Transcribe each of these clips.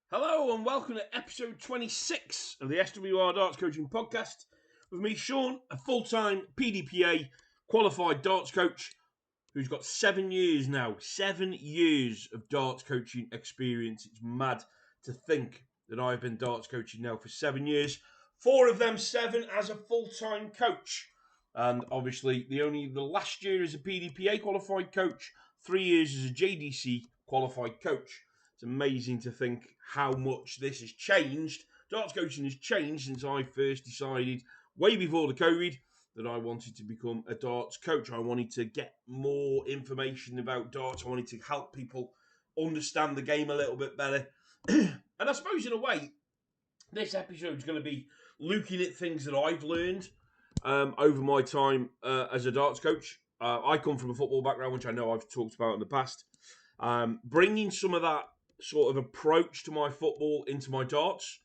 Hello and welcome to episode 26 of the SWR Darts Coaching Podcast with me, Sean, a full-time PDPA qualified darts coach who's got 7 years now, 7 years of darts coaching experience. It's mad to think that I've been darts coaching now for 7 years, 4 of them 7 as a full-time coach. And obviously the last year as a PDPA qualified coach, 3 years as a JDC qualified coach. It's amazing to think how much this has changed. Darts coaching has changed since I first decided, way before the COVID, that I wanted to become a darts coach. I wanted to get more information about darts. I wanted to help people understand the game a little bit better. And I suppose in a way, this episode is going to be looking at things that I've learned over my time as a darts coach. I come from a football background, which I know I've talked about in the past. Bringing some of that sort of approach to my football into my darts.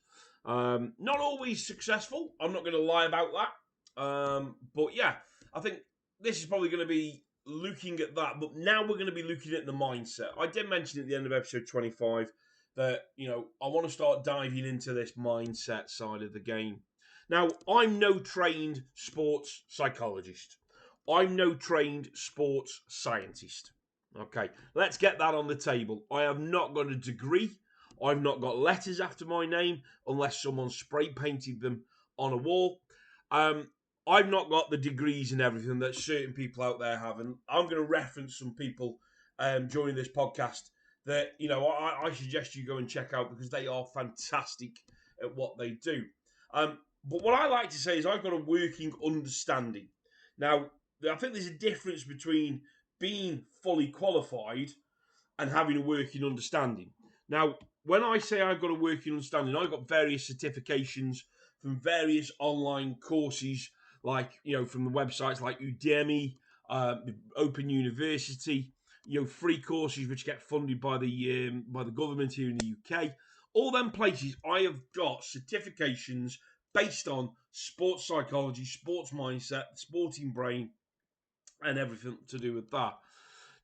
Not always successful. I'm not going to lie about that. But yeah, I think this is probably going to be looking at that. But now we're going to be looking at the mindset. I did mention at the end of episode 25 that, I want to start diving into this mindset side of the game. Now, I'm no trained sports psychologist. I'm no trained sports scientist. Okay, let's get that on the table. I have not got a degree. I've not got letters after my name unless someone spray painted them on a wall. I've not got the degrees and everything that certain people out there have. And I'm going to reference some people during this podcast that, I suggest you go and check out because they are fantastic at what they do. But what I like to say is I've got a working understanding. Now, I think there's a difference between being fully qualified and having a working understanding. Now, when I say I've got a working understanding, I've got various certifications from various online courses, like, from the websites like Udemy, Open University, free courses which get funded by the government here in the UK. All them places, I have got certifications based on sports psychology, sports mindset, sporting brain, and everything to do with that.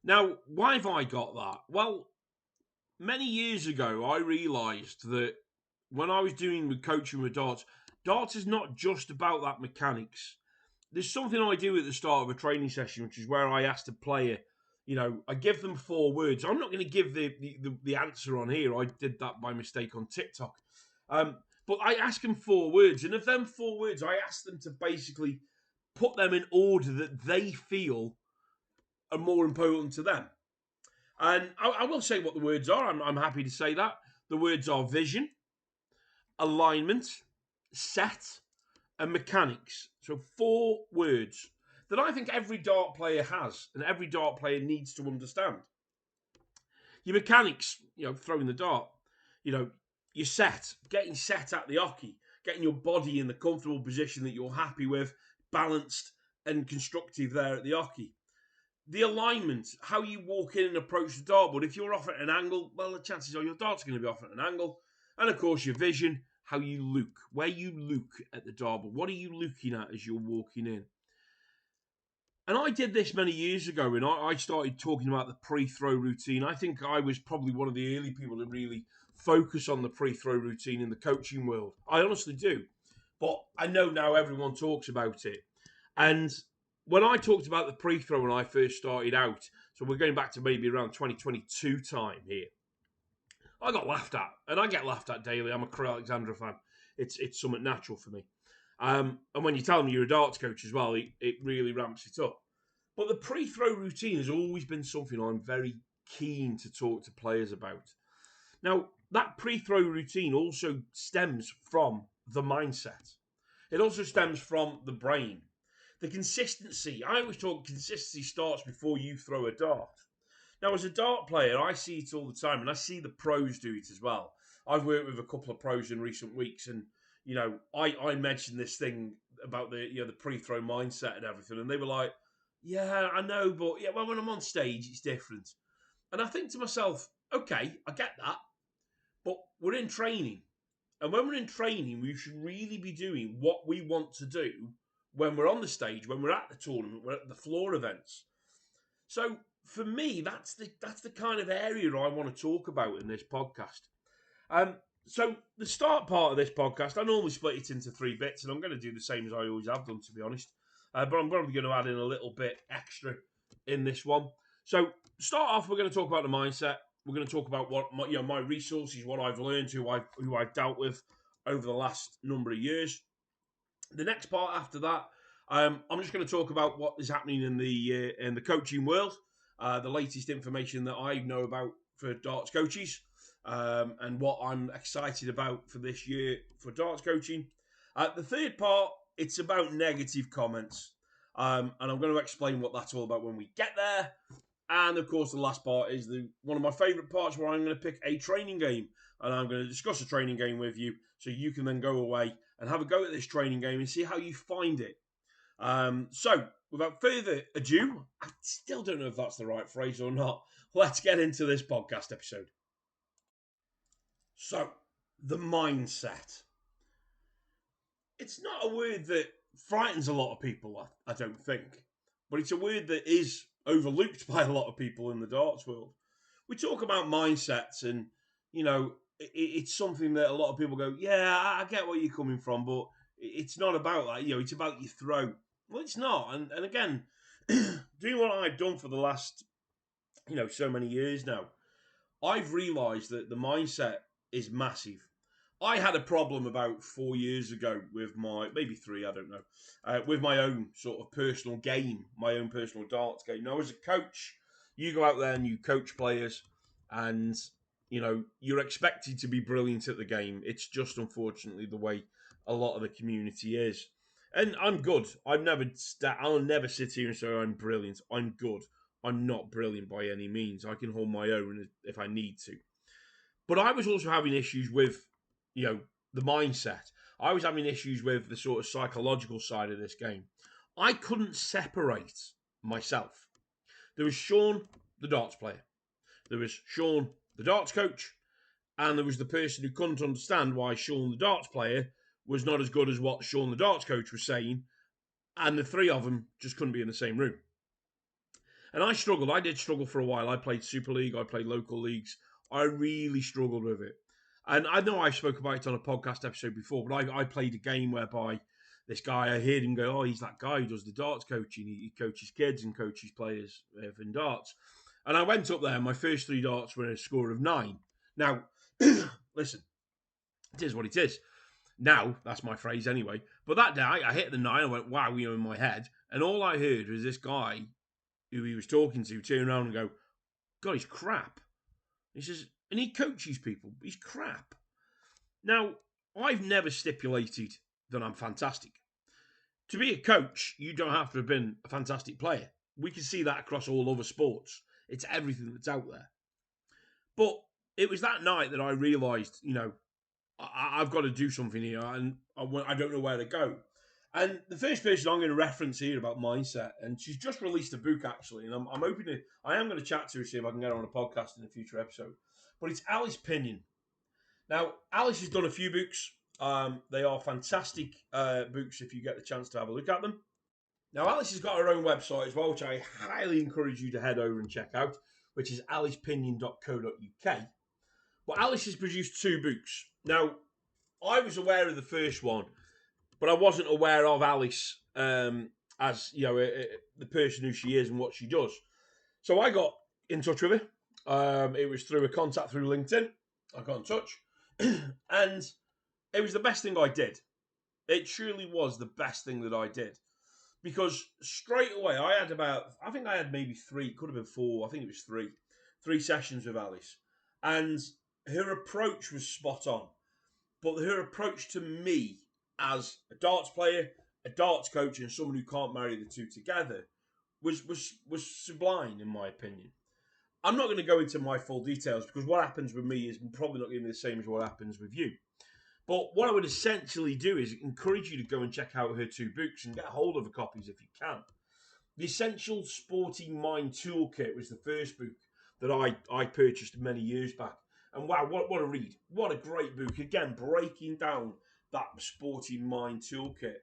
Now, why have I got that? Well, many years ago, I realised that when I was doing with coaching with darts is not just about that mechanics. There's something I do at the start of a training session, which is where I ask the player, I give them 4 words. I'm not going to give the answer on here. I did that by mistake on TikTok. But I ask them 4 words. And of them 4 words, I ask them to basically put them in order that they feel are more important to them. And I will say what the words are. I'm happy to say that. The words are vision, alignment, set, and mechanics. So 4 words that I think every dart player has and every dart player needs to understand. Your mechanics, throwing the dart, your set, getting set at the hockey, getting your body in the comfortable position that you're happy with, balanced and constructive there at the hockey. The alignment, how you walk in and approach the dartboard. If you're off at an angle, well, the chances are your dart's going to be off at an angle. And of course, your vision, how you look, where you look at the dartboard. What are you looking at as you're walking in? And I did this many years ago, and I started talking about the pre-throw routine. I think I was probably one of the early people to really focus on the pre-throw routine in the coaching world. I honestly do. But I know now everyone talks about it. And when I talked about the pre-throw when I first started out, so we're going back to maybe around 2022 time here, I got laughed at, and I get laughed at daily. I'm a Crewe Alexandra fan. It's somewhat natural for me. And when you tell them you're a darts coach as well, it really ramps it up. But the pre-throw routine has always been something I'm very keen to talk to players about. Now, that pre-throw routine also stems from the mindset. It also stems from the brain. The consistency. I always talk consistency starts before you throw a dart. Now, as a dart player, I see it all the time, and I see the pros do it as well. I've worked with a couple of pros in recent weeks, and I mentioned this thing about the pre-throw mindset and everything, and they were like, "Yeah, I know, but when I'm on stage, it's different." And I think to myself, okay, I get that, but we're in training, and when we're in training, we should really be doing what we want to do when we're on the stage, when we're at the tournament, we're at the floor events. So for me, that's the kind of area I want to talk about in this podcast. So the start part of this podcast, I normally split it into 3 bits, and I'm going to do the same as I always have done, to be honest. But I'm probably going to add in a little bit extra in this one. So start off, we're going to talk about the mindset. We're going to talk about what my resources, what I've learned, who I've dealt with over the last number of years. The next part after that, I'm just going to talk about what is happening in the coaching world, the latest information that I know about for darts coaches, and what I'm excited about for this year for darts coaching. The third part, it's about negative comments, and I'm going to explain what that's all about when we get there. And of course, the last part is one of my favourite parts, where I'm going to pick a training game, and I'm going to discuss a training game with you, so you can then go away and have a go at this training game and see how you find it. So, without further ado, I still don't know if that's the right phrase or not. Let's get into this podcast episode. So, the mindset. It's not a word that frightens a lot of people, I don't think, but it's a word that is overlooked by a lot of people in the darts world. We talk about mindsets, and it's something that a lot of people go, yeah, I get where you're coming from, but it's not about that. It's about your throw. Well, it's not. And again, doing what I've done for the last so many years now, I've realised that the mindset is massive. I had a problem about 4 years ago with maybe 3, I don't know, with my own sort of personal game, my own personal darts game. Now, as a coach, you go out there and you coach players, and you're expected to be brilliant at the game. It's just unfortunately the way a lot of the community is. And I'm good. I'll never sit here and say I'm brilliant. I'm good. I'm not brilliant by any means. I can hold my own if I need to. But I was also having issues with, the mindset. I was having issues with the sort of psychological side of this game. I couldn't separate myself. There was Sean, the darts player. There was Sean, the darts coach. And there was the person who couldn't understand why Sean, the darts player, was not as good as what Sean, the darts coach, was saying. And the three of them just couldn't be in the same room. And I struggled. I did struggle for a while. I played Super League. I played local leagues. I really struggled with it. And I know I spoke about it on a podcast episode before, but I played a game whereby this guy, I heard him go, oh, he's that guy who does the darts coaching. He coaches kids and coaches players in darts. And I went up there, and my first 3 darts were a score of 9. Now, listen, it is what it is. Now, that's my phrase anyway. But that day, I hit the 9, I went, wow, in my head. And all I heard was this guy who he was talking to turn around and go, God, he's crap. He says, and he coaches people. He's crap. Now, I've never stipulated that I'm fantastic. To be a coach, you don't have to have been a fantastic player. We can see that across all other sports. It's everything that's out there. But it was that night that I realised, I've got to do something here, and I don't know where to go. And the first person I'm going to reference here about mindset, and she's just released a book actually, and I am going to chat to her, see if I can get her on a podcast in a future episode. But it's Alice Pinion. Now, Alice has done a few books. They are fantastic books if you get the chance to have a look at them. Now, Alice has got her own website as well, which I highly encourage you to head over and check out, which is alicepinion.co.uk. But Alice has produced 2 books. Now, I was aware of the first one, but I wasn't aware of Alice as the person who she is and what she does. So I got in touch with her. It was through a contact through LinkedIn. I got in touch, and it was the best thing I did. It truly was the best thing that I did, because straight away I had maybe 3, could have been 4. I think it was 3 sessions with Alice, and her approach was spot on. But her approach to me as a darts player, a darts coach, and someone who can't marry the two together was sublime, in my opinion. I'm not going to go into my full details, because what happens with me is probably not going to be the same as what happens with you. But what I would essentially do is encourage you to go and check out her 2 books and get hold of the copies if you can. The Essential Sporting Mind Toolkit was the first book that I purchased many years back. And wow, what a read. What a great book. Again, breaking down that sporting mind toolkit.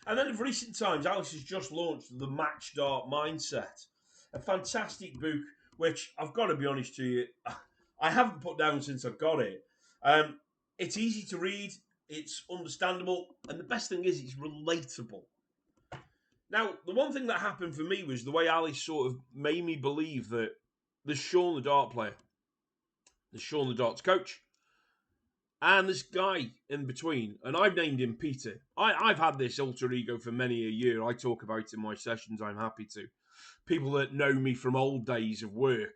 And then in recent times, Alice has just launched the Match Dart Mindset. A fantastic book, which I've got to be honest to you, I haven't put down since I got it. It's easy to read, it's understandable, and the best thing is it's relatable. Now, the one thing that happened for me was the way Ali sort of made me believe that there's Sean the dart player, there's Sean the darts coach, and this guy in between, and I've named him Peter. I've had this alter ego for many a year. I talk about it in my sessions. I'm happy to. People that know me from old days of work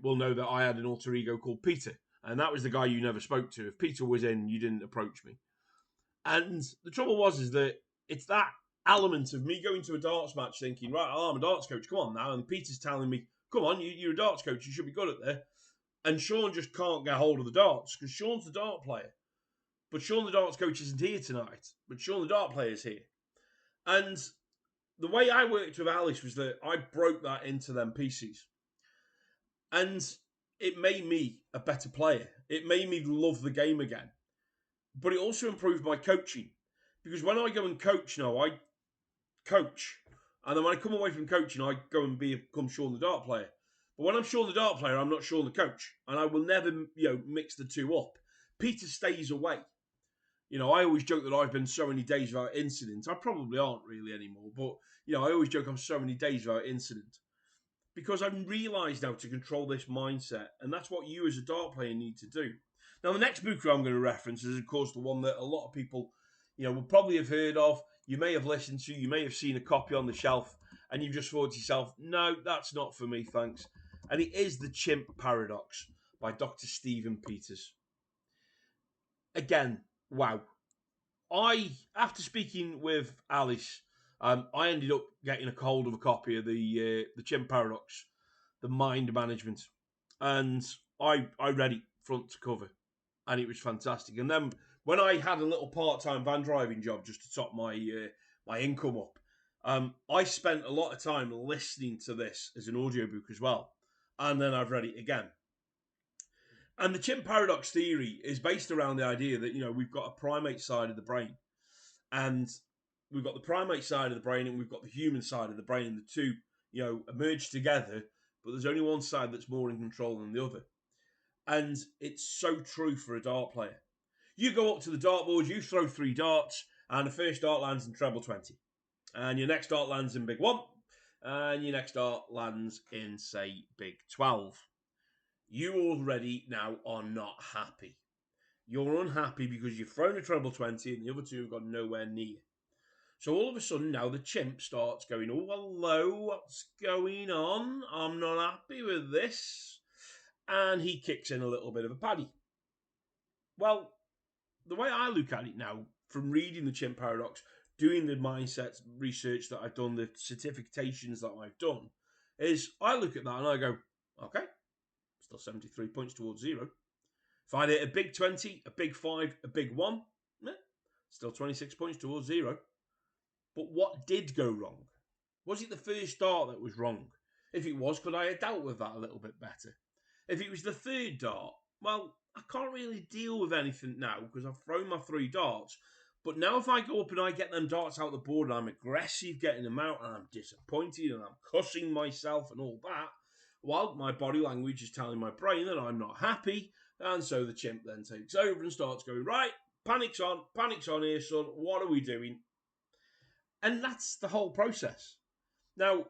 will know that I had an alter ego called Peter, and that was the guy you never spoke to. If Peter was in, you didn't approach me. And the trouble was is that it's that element of me going to a darts match thinking, right, I'm a darts coach, come on now, and Peter's telling me, come on, you're a darts coach, you should be good at there. And Sean just can't get hold of the darts because Sean's the dart player. But Sean the darts coach isn't here tonight. But Sean the dart player is here. And the way I worked with Alice was that I broke that into them pieces. And it made me a better player. It made me love the game again. But it also improved my coaching. Because when I go and coach now, I coach. And then when I come away from coaching, I go and become Sean the dart player. But when I'm Sean the dart player, I'm not Sean the coach. And I will never, mix the two up. Peter stays away. I always joke that I've been so many days without incident. I probably aren't really anymore. But, I always joke I'm so many days without incident. Because I've realised now to control this mindset. And that's what you as a dart player need to do. Now, the next book I'm going to reference is, of course, the one that a lot of people, will probably have heard of. You may have listened to, you may have seen a copy on the shelf, and you've just thought to yourself, no, that's not for me, thanks. And it is The Chimp Paradox by Dr. Stephen Peters. Again, wow. After speaking with Alice, I ended up getting a hold of a copy of the Chimp Paradox, the Mind Management, and I read it front to cover, and it was fantastic. And then when I had a little part-time van driving job just to top my my income up, I spent a lot of time listening to this as an audiobook as well, and then I've read it again. And the Chimp Paradox theory is based around the idea that, we've got a primate side of the brain. And we've got the primate side of the brain and we've got the human side of the brain. And the two, emerge together. But there's only one side that's more in control than the other. And it's so true for a dart player. You go up to the dartboard, you throw 3 darts, and the first dart lands in treble 20. And your next dart lands in big 1. And your next dart lands in, say, big 12. You already now are not happy. You're unhappy because you've thrown a treble 20 and the other two have got nowhere near. So all of a sudden now the chimp starts going, oh, hello, what's going on? I'm not happy with this. And he kicks in a little bit of a paddy. Well, the way I look at it now, from reading the Chimp Paradox, doing the mindset research that I've done, the certifications that I've done, is I look at that and I go, okay, still 73 points towards 0. If I hit a big 20, a big 5, a big 1, still 26 points towards 0. But what did go wrong? Was it the first dart that was wrong? If it was, could I have dealt with that a little bit better? If it was the third dart, well, I can't really deal with anything now because I've thrown my 3 darts. But now if I go up and I get them darts out the board and I'm aggressive getting them out and I'm disappointed and I'm cussing myself and all that, well, my body language is telling my brain that I'm not happy. And so the chimp then takes over and starts going, right, panic's on here, son, what are we doing? And that's the whole process. Now,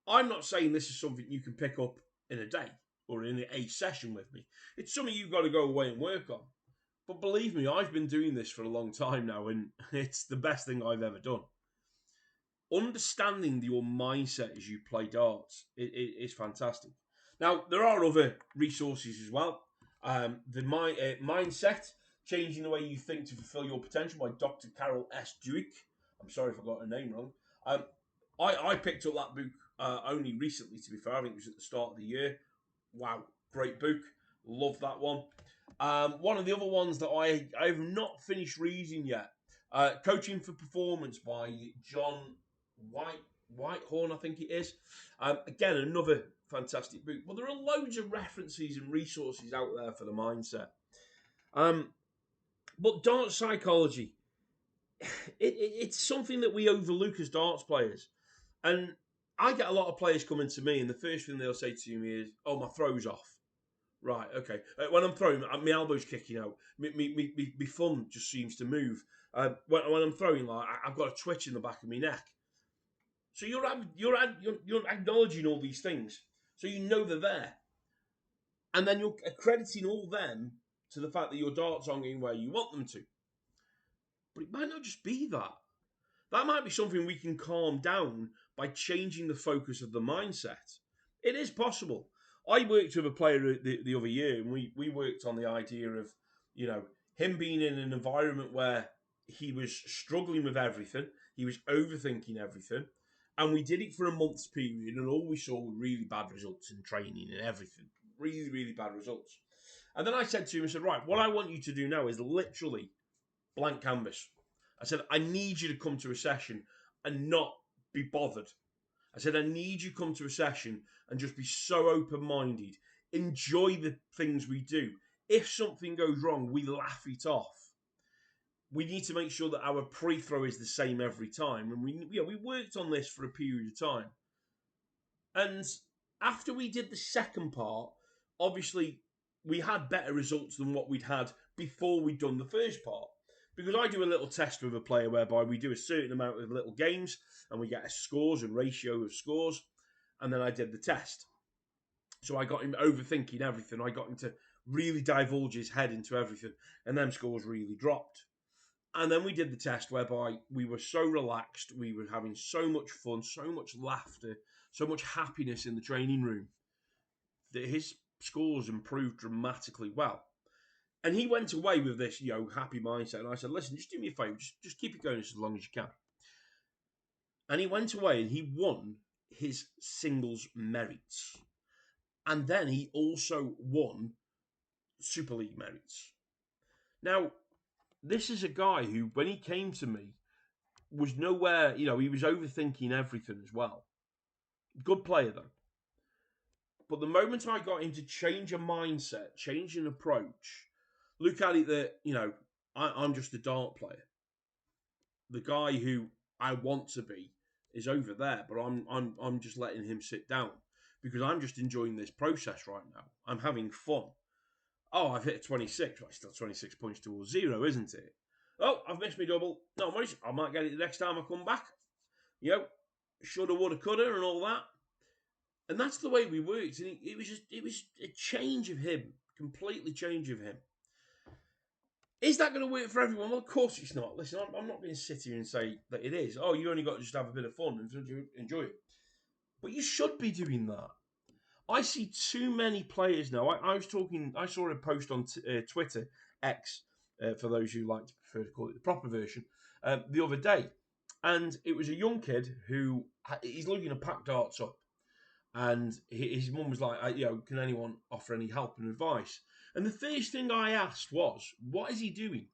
I'm not saying this is something you can pick up in a day or in a session with me. It's something you've got to go away and work on. But believe me, I've been doing this for a long time now, and it's the best thing I've ever done. Understanding your mindset as you play darts is fantastic. Now, there are other resources as well. The Mindset, Changing the Way You Think to Fulfill Your Potential by Dr. Carol S. Dweck. I'm sorry if I got her name wrong. I picked up that book only recently, to be fair. I think it was at the start of the year. Wow, great book. Love that one. One of the other ones that I've not finished reading yet, Coaching for Performance by John Whitehorn, I think it is. Again, another fantastic book. Well, there are loads of references and resources out there for the mindset. But dart psychology, it's something that we overlook as darts players. And I get a lot of players coming to me, and the first thing they'll say to me is, oh, my throw's off. Right, okay. When I'm throwing, my elbow's kicking out. My thumb just seems to move. When I'm throwing, like I've got a twitch in the back of my neck. So you're acknowledging all these things, so you know they're there, and then you're accrediting all them to the fact that your darts aren't getting where you want them to. But it might not just be that. That might be something we can calm down by changing the focus of the mindset. It is possible. I worked with a player the other year, and we worked on the idea of, you know, him being in an environment where he was struggling with everything, he was overthinking everything, and we did it for a month's period, and all we saw were really bad results in training and everything. Really, really bad results. And then I said to him, I said, right, what I want you to do now is literally blank canvas. I said, I need you to come to a session and not be bothered. I said, I need you to come to a session and just be so open-minded. Enjoy the things we do. If something goes wrong, we laugh it off. We need to make sure that our pre-throw is the same every time. And we worked on this for a period of time. And after we did the second part, obviously we had better results than what we'd had before we'd done the first part. Because I do a little test with a player whereby we do a certain amount of little games and we get a scores and ratio of scores. And then I did the test. So I got him overthinking everything. I got him to really divulge his head into everything. And them scores really dropped. And then we did the test whereby we were so relaxed. We were having so much fun, so much laughter, so much happiness in the training room that his scores improved dramatically well. And he went away with this, happy mindset. And I said, listen, just do me a favour. Just keep it going as long as you can. And he went away and he won his singles merits. And then he also won Super League merits. Now, this is a guy who, when he came to me, was nowhere, he was overthinking everything as well. Good player, though. But the moment I got him to change a mindset, change an approach, look at it that, I'm just a dart player. The guy who I want to be is over there, but I'm just letting him sit down because I'm just enjoying this process right now. I'm having fun. Oh, I've hit a 26. Well, it's still 26 points towards 0, isn't it? Oh, I've missed my double. No worries. I might get it the next time I come back. Shoulda, woulda, coulda, and all that. And that's the way we worked. And it was a change of him, completely change of him. Is that going to work for everyone? Well, of course it's not. Listen, I'm not going to sit here and say that it is. Oh, you only got to just have a bit of fun and enjoy it. But you should be doing that. I see too many players now. I saw a post on Twitter, X, for those who like to prefer to call it the proper version, the other day. And it was a young kid who, he's looking to pack darts up. And his mum was like, can anyone offer any help and advice? And the first thing I asked was, what is he doing?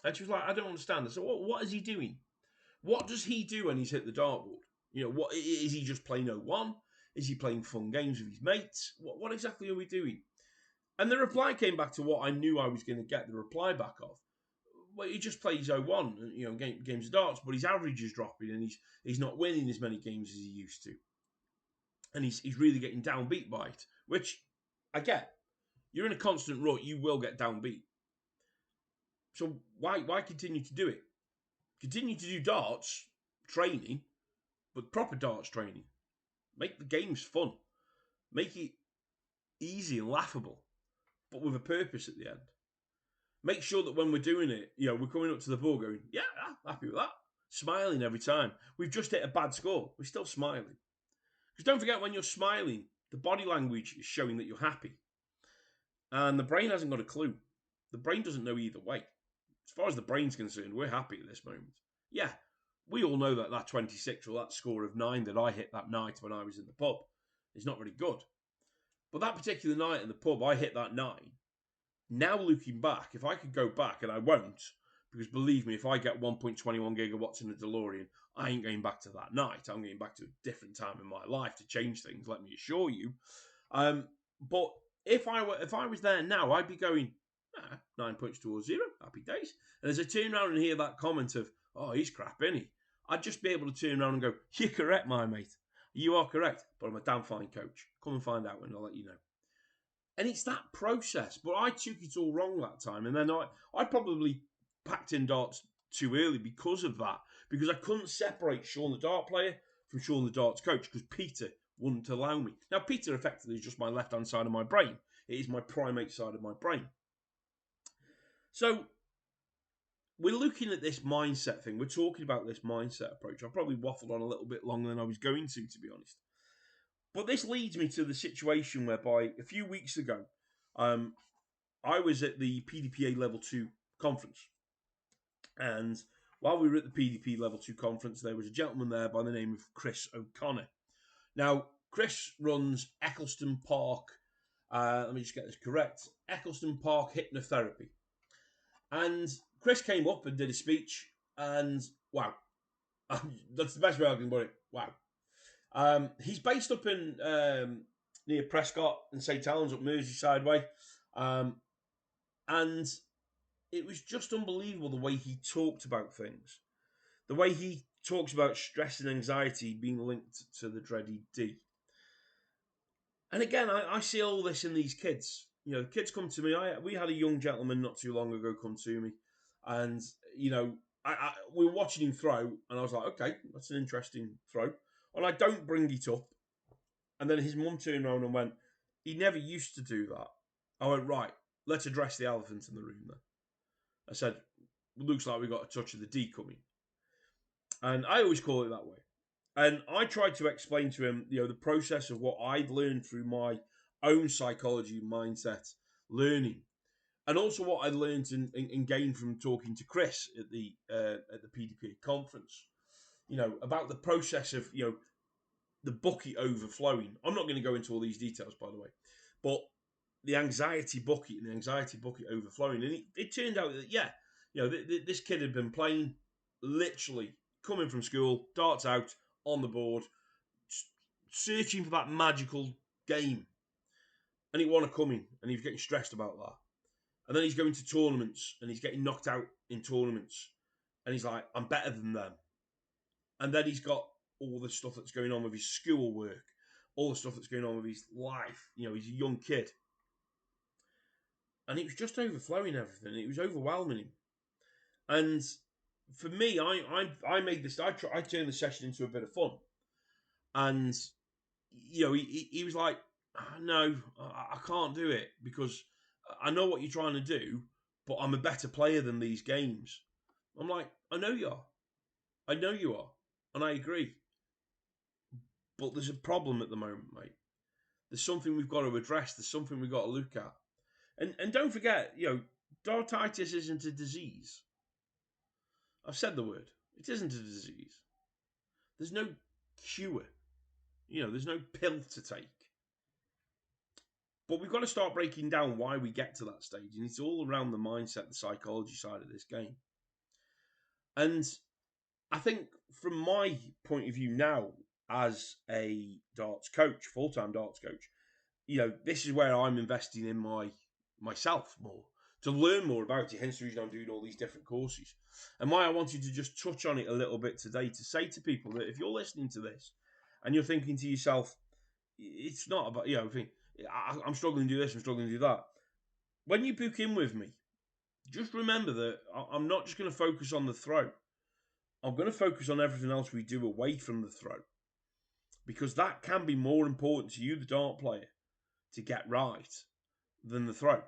And she was like, I don't understand. So what is he doing? What does he do when he's hit the dartboard? What is he just playing 0-1? Is he playing fun games with his mates? What exactly are we doing? And the reply came back to what I knew I was going to get the reply back of. Well, he just plays 0-1, games of darts, but his average is dropping and he's not winning as many games as he used to. And he's really getting downbeat by it, which I get. You're in a constant rut, you will get downbeat. So why continue to do it? Continue to do darts training, but proper darts training. Make the games fun. Make it easy and laughable, but with a purpose at the end. Make sure that when we're doing it, we're coming up to the ball going, yeah, happy with that. Smiling every time. We've just hit a bad score. We're still smiling. Because don't forget, when you're smiling, the body language is showing that you're happy. And the brain hasn't got a clue. The brain doesn't know either way. As far as the brain's concerned, we're happy at this moment. Yeah, we all know that 26 or that score of 9 that I hit that night when I was in the pub is not very good. But that particular night in the pub, I hit that 9. Now looking back, if I could go back, and I won't, because believe me, if I get 1.21 gigawatts in a DeLorean, I ain't going back to that night. I'm going back to a different time in my life to change things, let me assure you. But if I was there now, I'd be going, 9 points towards 0, happy days. And as I turn around and hear that comment of, oh, he's crap, isn't he? I'd just be able to turn around and go, you're correct, my mate. You are correct, but I'm a damn fine coach. Come and find out and I'll let you know. And it's that process. But I took it all wrong that time. And then I probably packed in darts too early because of that. Because I couldn't separate Sean the dart player from Sean the darts coach because Peter wouldn't allow me. Now, Peter effectively is just my left-hand side of my brain. It is my primate side of my brain. So we're looking at this mindset thing. We're talking about this mindset approach. I probably waffled on a little bit longer than I was going to be honest. But this leads me to the situation whereby a few weeks ago, I was at the PDPA Level 2 conference. And while we were at the PDP Level 2 conference, there was a gentleman there by the name of Chris O'Connor. Now, Chris runs Eccleston Park, let me just get this correct, Eccleston Park Hypnotherapy. And Chris came up and did a speech, and wow, that's the best way I can put it. Wow. He's based up in near Prescott and St Helens up Merseyside way, and it was just unbelievable the way he talked about things, the way he talks about stress and anxiety being linked to the dreaded D. And again, I see all this in these kids. You know, kids come to me. We had a young gentleman not too long ago come to me, and you know, we were watching him throw, and I was like, okay, that's an interesting throw, and I don't bring it up. And then his mum turned around and went, he never used to do that. I went, right, let's address the elephant in the room then. I said, looks like we got a touch of the D coming, and I always call it that way. And I tried to explain to him, you know, the process of what I'd learned through my own psychology mindset learning, and also what I learned and gained from talking to Chris at the PDPA conference. You know, about the process of, you know, the bucket overflowing. I'm not going to go into all these details, by the way, but the anxiety bucket and the anxiety bucket overflowing. And it turned out that, yeah, you know, this kid had been playing, literally coming from school, darts out, on the board, searching for that magical game. And it wasn't coming, and he was getting stressed about that. And then he's going to tournaments, and he's getting knocked out in tournaments. And he's like, I'm better than them. And then he's got all the stuff that's going on with his schoolwork, all the stuff that's going on with his life. You know, he's a young kid. And it was just overflowing everything. It was overwhelming him. And for me, I made this. I turned the session into a bit of fun, and you know, he was like, "No, I can't do it because I know what you're trying to do, but I'm a better player than these games." I'm like, "I know you are, and I agree, but there's a problem at the moment, mate. There's something we've got to address. There's something we've got to look at, and don't forget, you know, dartitis isn't a disease." I've said the word. It isn't a disease. There's no cure. You know, there's no pill to take. But we've got to start breaking down why we get to that stage. And it's all around the mindset, the psychology side of this game. And I think from my point of view now, as a darts coach, full-time darts coach, you know, this is where I'm investing in myself more, to learn more about it. Hence the reason I'm doing all these different courses. And why I wanted to just touch on it a little bit today, to say to people that if you're listening to this and you're thinking to yourself, it's not about, you know, I'm struggling to do this, I'm struggling to do that. When you book in with me, just remember that I'm not just going to focus on the throw. I'm going to focus on everything else we do away from the throw, because that can be more important to you, the dart player, to get right than the throw.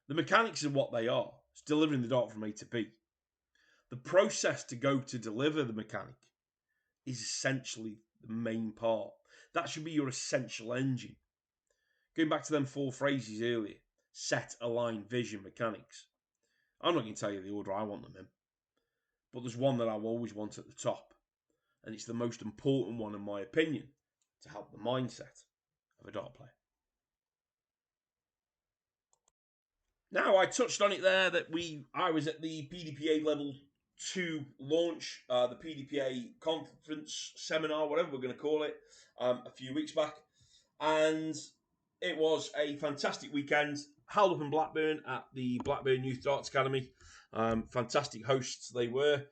The mechanics are what they are. It's delivering the dart from A to B. The process to go to deliver the mechanic is essentially the main part. That should be your essential engine. Going back to them 4 phrases earlier: set, align, vision, mechanics. I'm not going to tell you the order I want them in, but there's one that I always want at the top, and it's the most important one in my opinion to help the mindset of a dart player. Now, I touched on it there that I was at the PDPA Level 2 launch, the PDPA conference, seminar, whatever we're going to call it, a few weeks back. And it was a fantastic weekend, held up in Blackburn at the Blackburn Youth Darts Academy. Fantastic hosts they were.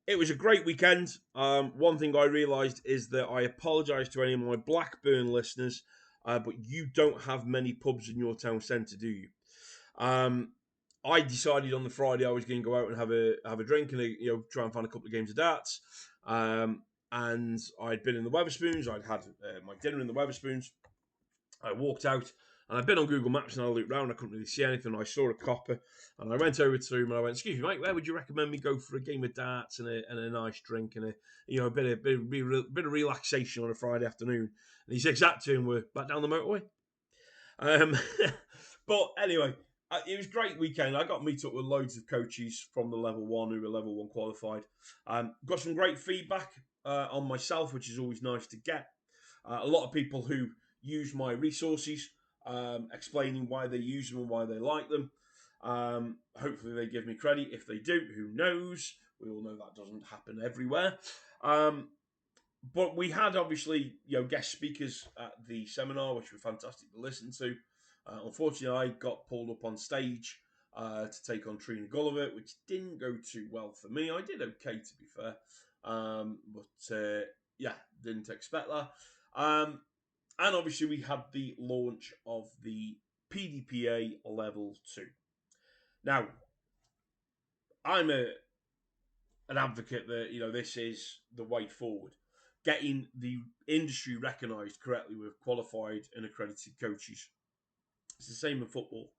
It was a great weekend. One thing I realised is that I apologise to any of my Blackburn listeners. but you don't have many pubs in your town centre, do you? I decided on the Friday I was going to go out and have a drink and try and find a couple of games of darts. And I'd been in the Wetherspoons. I'd had my dinner in the Wetherspoons. I walked out and I'd been on Google Maps and I looked round. I couldn't really see anything. I saw a copper and I went over to him and I went, "Excuse me, mate, where would you recommend me go for a game of darts and a nice drink and a bit of relaxation on a Friday afternoon?" And he said, "Exact to him, we're back down the motorway." Um, but anyway, it was a great weekend. I got to meet up with loads of coaches from the level 1 who were level 1 qualified. Got some great feedback on myself, which is always nice to get. A lot of people who use my resources, explaining why they use them and why they like them. Hopefully they give me credit. If they do, who knows? We all know that doesn't happen everywhere. But we had obviously guest speakers at the seminar, which were fantastic to listen to. Unfortunately, I got pulled up on stage to take on Trina Gulliver, which didn't go too well for me. I did okay, to be fair, but didn't expect that. And obviously, we had the launch of the PDPA Level 2. Now, I'm an advocate that this is the way forward. Getting the industry recognised correctly with qualified and accredited coaches. It's the same in football.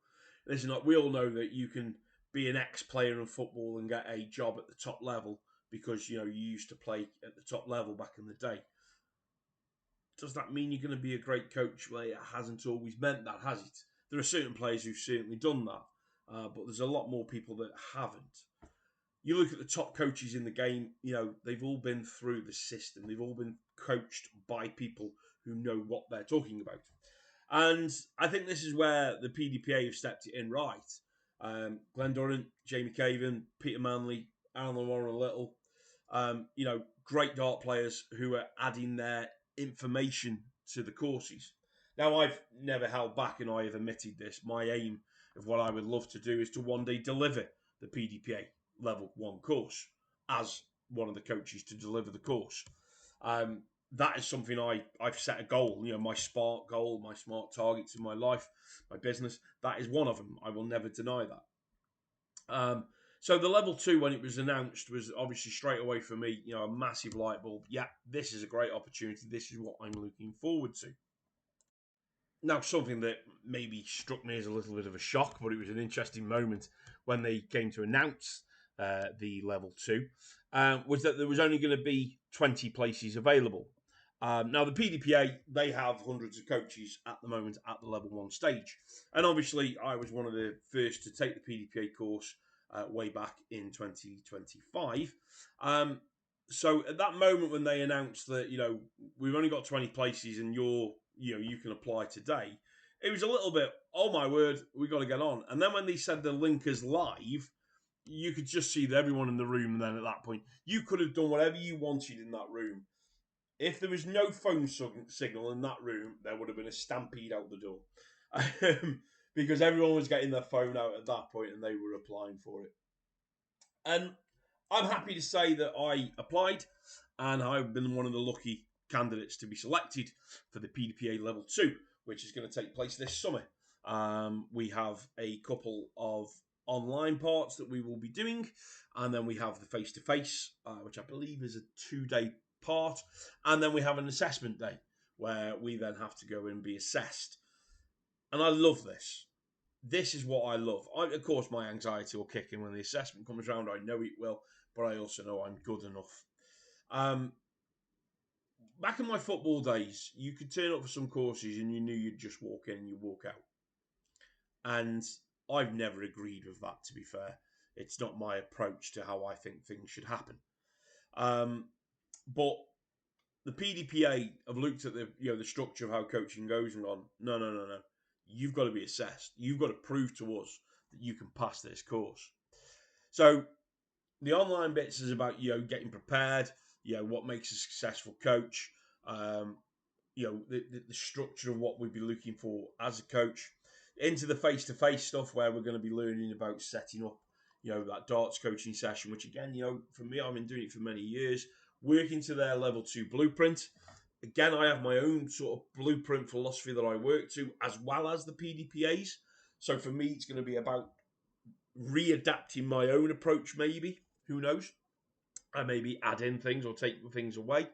Listen, we all know that you can be an ex-player in football and get a job at the top level because you used to play at the top level back in the day. Does that mean you're going to be a great coach? Well, it hasn't always meant that, has it? There are certain players who've certainly done that, but there's a lot more people that haven't. You look at the top coaches in the game, they've all been through the system. They've all been coached by people who know what they're talking about. And I think this is where the PDPA have stepped it in right. Glenn Durrant, Jamie Caven, Peter Manley, Alan Warren Little, great dart players who are adding their information to the courses. Now, I've never held back and I have admitted this. My aim of what I would love to do is to one day deliver the PDPA Level 1 course as one of the coaches to deliver the course. That is something I've set a goal, my SMART goal, my SMART targets in my life, my business. That is one of them. I will never deny that. So the Level 2, when it was announced, was obviously straight away for me, a massive light bulb. Yeah, this is a great opportunity. This is what I'm looking forward to. Now, something that maybe struck me as a little bit of a shock, but it was an interesting moment when they came to announce the Level 2, was that there was only going to be 20 places available. Now, the PDPA, they have hundreds of coaches at the moment at the Level 1 stage. And obviously, I was one of the first to take the PDPA course way back in 2025. So at that moment when they announced that, we've only got 20 places and you can apply today, it was a little bit, oh my word, we got to get on. And then when they said the link is live, you could just see everyone in the room. And then at that point, you could have done whatever you wanted in that room. If there was no phone signal in that room, there would have been a stampede out the door. Because everyone was getting their phone out at that point and they were applying for it. And I'm happy to say that I applied and I've been one of the lucky candidates to be selected for the PDPA Level 2, which is going to take place this summer. We have a couple of online parts that we will be doing, and then we have the face-to-face, which I believe is a 2-day part, and then we have an assessment day where we then have to go and be assessed. And I love this. This is what I love. Of course, my anxiety will kick in when the assessment comes around. I know it will, but I also know I'm good enough. Back in my football days, you could turn up for some courses and you knew you'd just walk in and you walk out. And I've never agreed with that, to be fair. It's not my approach to how I think things should happen. But the PDPA have looked at the structure of how coaching goes and gone, no. You've got to be assessed. You've got to prove to us that you can pass this course. So the online bits is about getting prepared. What makes a successful coach. The structure of what we'd be looking for as a coach. Into the face-to-face stuff where we're going to be learning about setting up, that darts coaching session, which again, for me, I've been doing it for many years, working to their Level 2 blueprint. Again, I have my own sort of blueprint philosophy that I work to, as well as the PDPAs. So for me, it's going to be about readapting my own approach, maybe. Who knows? I maybe add in things or take things away.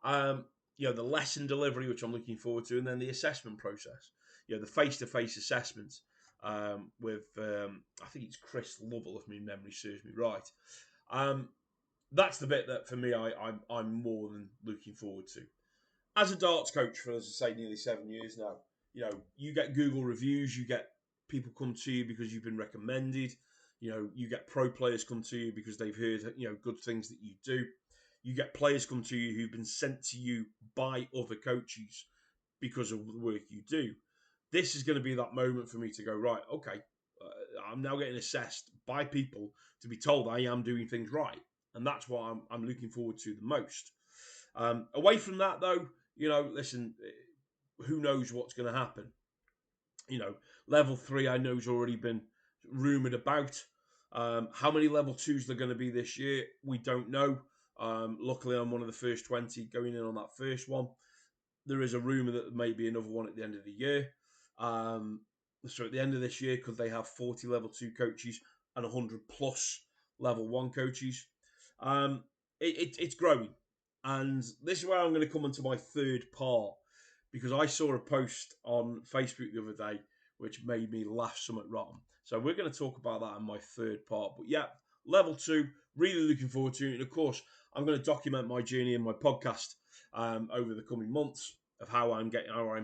Um, the lesson delivery, which I'm looking forward to, and then the assessment process. The face-to-face assessments with I think it's Chris Lovell, if my memory serves me right. That's the bit that for me I'm more than looking forward to. As a darts coach for, as I say, nearly 7 years now, you get Google reviews, you get people come to you because you've been recommended. You get pro players come to you because they've heard, good things that you do. You get players come to you who've been sent to you by other coaches because of the work you do. This is going to be that moment for me to go, right, okay, I'm now getting assessed by people to be told I am doing things right. And that's what I'm looking forward to the most. Away from that, though, listen, who knows what's going to happen? Level 3 I know has already been rumoured about. How many level 2s there are going to be this year, we don't know. Luckily, I'm one of the first 20 going in on that first one. There is a rumour that there may be another one at the end of the year. So at the end of this year, could they have 40 level 2 coaches and 100 plus level 1 coaches? It's growing. And this is where I'm going to come into my third part, because I saw a post on Facebook the other day which made me laugh somewhat wrong. So we're going to talk about that in my third part. But yeah, level 2, really looking forward to it. And of course, I'm going to document my journey in my podcast over the coming months of how I'm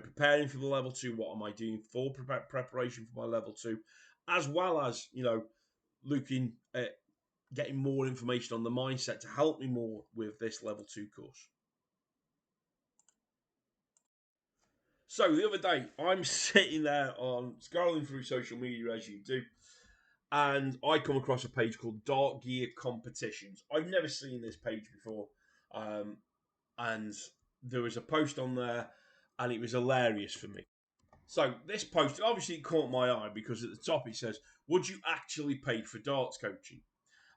preparing for the level 2, what am I doing for preparation for my level 2, as well as, looking at getting more information on the mindset to help me more with this level 2 course. So the other day, I'm sitting there on scrolling through social media as you do, and I come across a page called Dart Gear Competitions. I've never seen this page before, and there was a post on there, and it was hilarious for me. So this post, obviously, it caught my eye because at the top it says, "Would you actually pay for darts coaching?"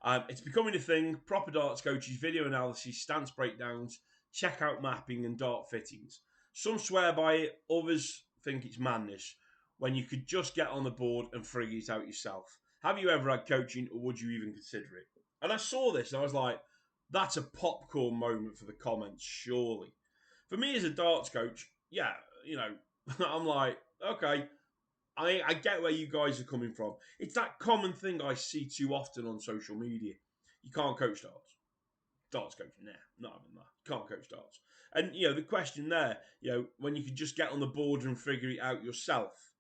It's becoming a thing. Proper darts coaches, video analysis, stance breakdowns, checkout mapping, and dart fittings. Some swear by it. Others think it's madness when you could just get on the board and figure it out yourself. Have you ever had coaching, or would you even consider it? And I saw this and I was like, that's a popcorn moment for the comments, surely. For me as a darts coach, yeah, I'm like, okay, I get where you guys are coming from. It's that common thing I see too often on social media. You can't coach darts. Darts coaching, nah, not having that. You can't coach darts. And, the question there, when you could just get on the board and figure it out yourself.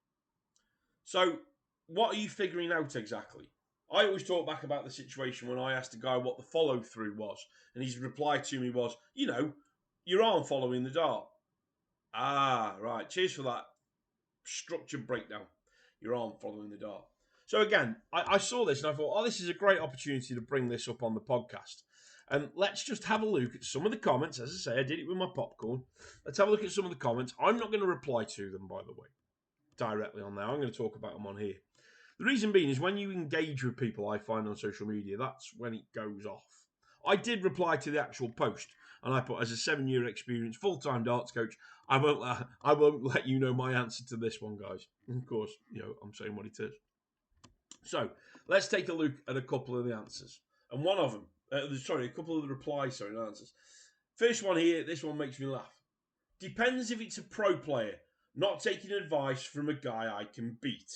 So, what are you figuring out exactly? I always talk back about the situation when I asked a guy what the follow through was. And his reply to me was, your arm following the dart. Ah, right. Cheers for that structured breakdown. Your arm following the dart. So again, I saw this and I thought, this is a great opportunity to bring this up on the podcast. And let's just have a look at some of the comments. As I say, I did it with my popcorn. Let's have a look at some of the comments. I'm not going to reply to them, by the way, directly on there. I'm going to talk about them on here. The reason being is when you engage with people I find on social media, that's when it goes off. I did reply to the actual post, and I put, as a 7-year experience full-time darts coach, I won't let you know my answer to this one, guys. And of course, I'm saying what it is. So let's take a look at a couple of the answers, and one of them, a couple of the replies, and answers. First one here, this one makes me laugh. Depends if it's a pro player, not taking advice from a guy I can beat.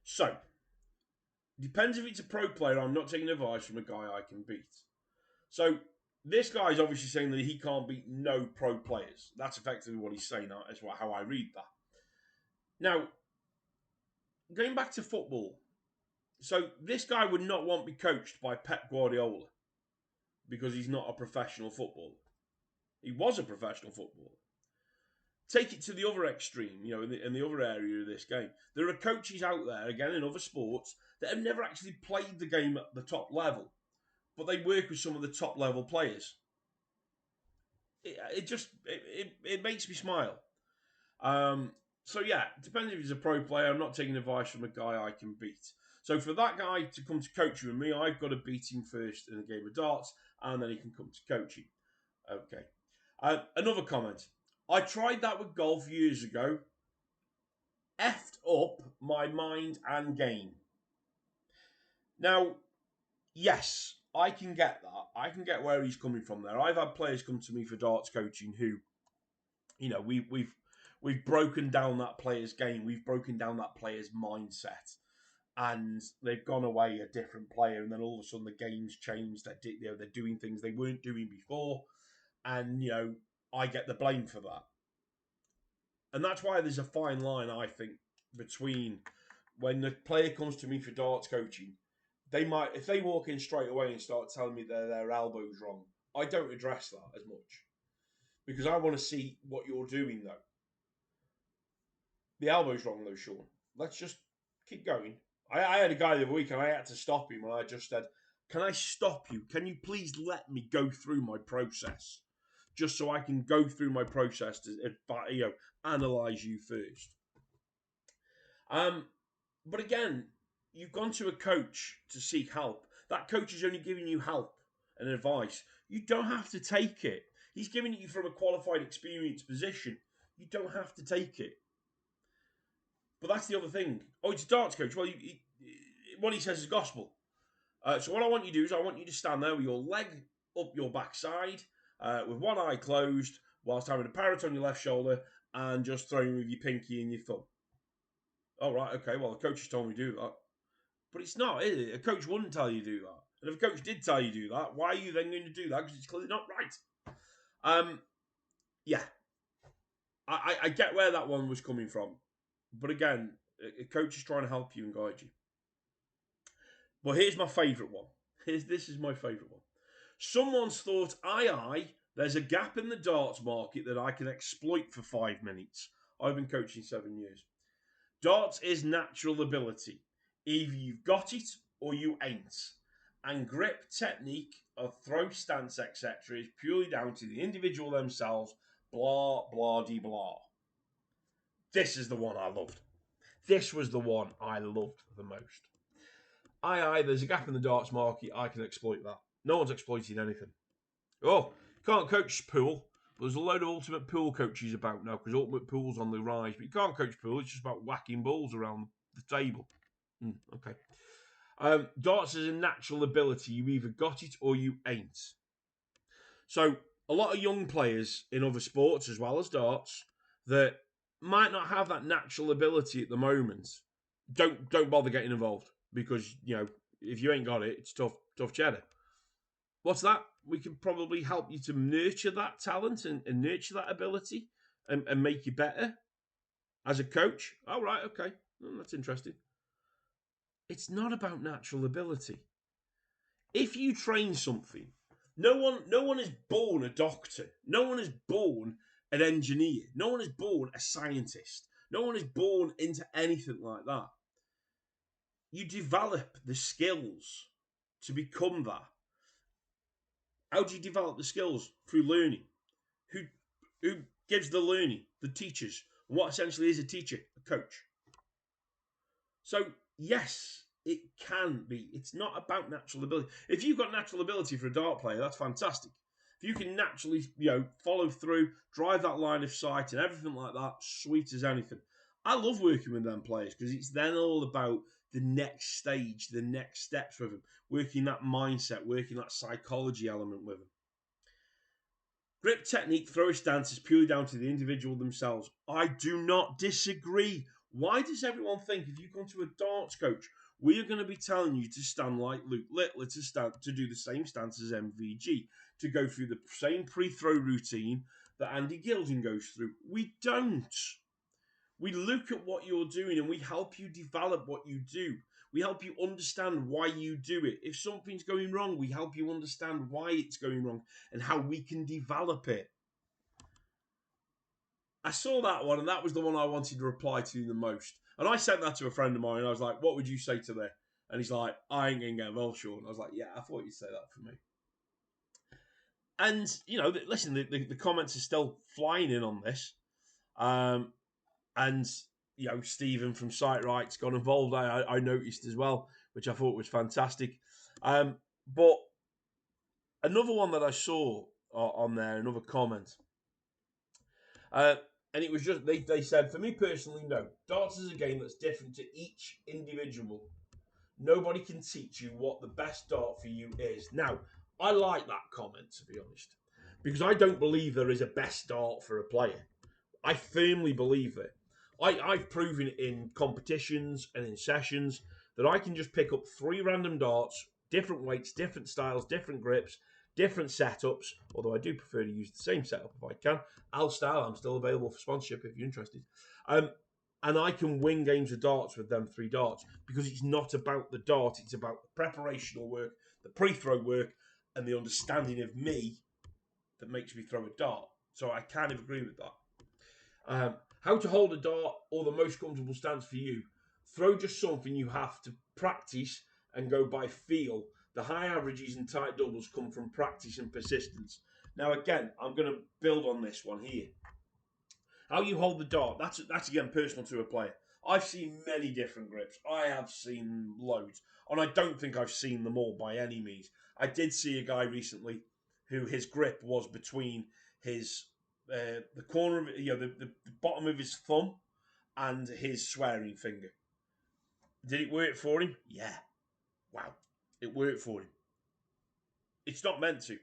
So, depends if it's a pro player, I'm not taking advice from a guy I can beat. So, this guy is obviously saying that he can't beat no pro players. That's effectively what he's saying. That's how I read that. Now, going back to football. So, this guy would not want to be coached by Pep Guardiola because he's not a professional footballer. He was a professional footballer. Take it to the other extreme, in the other area of this game. There are coaches out there, again, in other sports, that have never actually played the game at the top level, but they work with some of the top level players. It makes me smile. So yeah, depends if he's a pro player. I'm not taking advice from a guy I can beat. So for that guy to come to coaching with me, I've got to beat him first in a game of darts, and then he can come to coaching. Okay. Another comment. I tried that with golf years ago. Effed up my mind and game. Now, yes, I can get that. I can get where he's coming from there. I've had players come to me for darts coaching who, we've broken down that player's game. We've broken down that player's mindset, and they've gone away a different player. And then all of a sudden, the game's changed. They're doing things they weren't doing before, and I get the blame for that. And that's why there's a fine line, I think, between when the player comes to me for darts coaching. They might, if they walk in straight away and start telling me that their elbow's wrong, I don't address that as much because I want to see what you're doing, though. The elbow's wrong, though, Sean. Let's just keep going. I had a guy the other week and I had to stop him and I just said, can I stop you? Can you please let me go through my process? Just so I can go through my process to analyse you first. But again, you've gone to a coach to seek help. That coach is only giving you help and advice. You don't have to take it. He's giving it you from a qualified, experienced position. You don't have to take it. But that's the other thing. Oh, it's a darts coach. Well, what he says is gospel. So what I want you to do is I want you to stand there with your leg up your backside, with one eye closed, whilst having a parrot on your left shoulder, and just throwing with your pinky and your thumb. Oh, right, okay, well, the coach has told me to do that. But it's not, is it? A coach wouldn't tell you to do that. And if a coach did tell you to do that, why are you then going to do that? Because it's clearly not right. Yeah. I get where that one was coming from. But again, a coach is trying to help you and guide you. Well, here's my favourite one. This is my favourite one. Someone's thought, there's a gap in the darts market that I can exploit for 5 minutes. I've been coaching 7 years. Darts is natural ability. Either you've got it or you ain't. And grip, technique, of throw stance, etc. is purely down to the individual themselves. Blah, blah, de blah. This is the one I loved. This was the one I loved the most. There's a gap in the darts market. I can exploit that. No one's exploiting anything. Oh, can't coach pool. There's a load of ultimate pool coaches about now because ultimate pool's on the rise. But you can't coach pool. It's just about whacking balls around the table. Okay. Darts is a natural ability. You either got it or you ain't. So a lot of young players in other sports as well as darts that might not have that natural ability at the moment. Don't bother getting involved because if you ain't got it, it's tough cheddar. What's that? We can probably help you to nurture that talent and nurture that ability and make you better as a coach. Oh, right, okay. That's interesting. It's not about natural ability. If you train something, no one is born a doctor. No one is born an engineer. No one is born a scientist. No one is born into anything like that. You develop the skills to become that. How do you develop the skills? Through learning. Who gives the learning? The teachers. And what essentially is a teacher? A coach. So, yes, it can be. It's not about natural ability. If you've got natural ability for a dart player, that's fantastic. If you can naturally, follow through, drive that line of sight and everything like that, sweet as anything. I love working with them players because it's then all about the next stage, the next steps with them, working that mindset, working that psychology element with them. Grip, technique, throw stance is purely down to the individual themselves. I do not disagree. Why does everyone think if you come to a darts coach, we are going to be telling you to stand like Luke Littler, to do the same stance as MVG, to go through the same pre-throw routine that Andy Gilding goes through? We don't. We look at what you're doing and we help you develop what you do. We help you understand why you do it. If something's going wrong, we help you understand why it's going wrong and how we can develop it. I saw that one and that was the one I wanted to reply to the most. And I sent that to a friend of mine and I was like, what would you say to that? And he's like, I ain't going to get involved, Sean. I was like, yeah, I thought you'd say that for me. And, listen, the comments are still flying in on this. And, Stephen from Site Right's got involved, I noticed as well, which I thought was fantastic. But another one that I saw on there, another comment, And it was just, they said, for me personally, no. Darts is a game that's different to each individual. Nobody can teach you what the best dart for you is. Now, I like that comment, to be honest, because I don't believe there is a best dart for a player. I firmly believe it. I've proven in competitions and in sessions that I can just pick up 3 random darts, different weights, different styles, different grips, different setups, although I do prefer to use the same setup if I can. Al Style, I'm still available for sponsorship if you're interested. And I can win games of darts with them 3 darts because it's not about the dart, it's about the preparational work, the pre-throw work, and the understanding of me that makes me throw a dart. So I kind of agree with that. How to hold a dart or the most comfortable stance for you. Throw just something you have to practice and go by feel. The high averages and tight doubles come from practice and persistence. Now again, I'm going to build on this one here. How you hold the dart, that's again personal to a player. I've seen many different grips. I have seen loads. And I don't think I've seen them all by any means. I did see a guy recently who his grip was between his the corner of the bottom of his thumb and his swearing finger. Did it work for him? Yeah. Wow. It worked for him. It's not meant to,